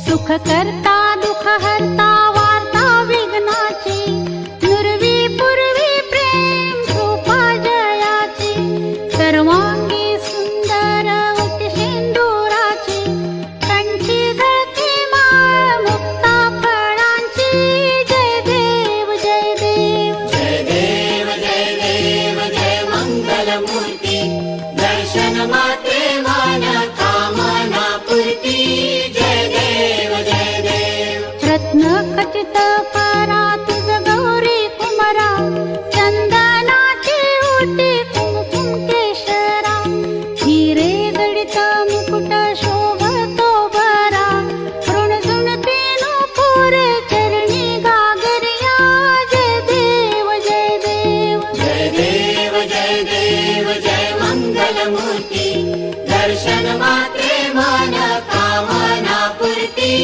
सुख करता दुःख हरता वार्ता विघ्नाची, नुरवी पूर्वी प्रेम कृपा जयाची, सर्वांगी सुंदर होती सिंदुराची, कंठी झळके माळ मुक्ता फळांची. जय देव जय देव जय देव जय देव जय मंगलमूर्ती, दर्शन मात्रे मान कामना पूर्ती. जय देव जय देव रत्न खचित परा तुझ गौरी कुमरा, चंदनाची ओटी कुमकुम केशरा, हिरे जडित मुकुट शोभतो बरा, ऋणझुणते नूपुर चरणी गागरिया. जय देव जय देव जय देव जय देव जय मंगलमूर्ती, दर्शन मात्रे मान कामना पूर्ती.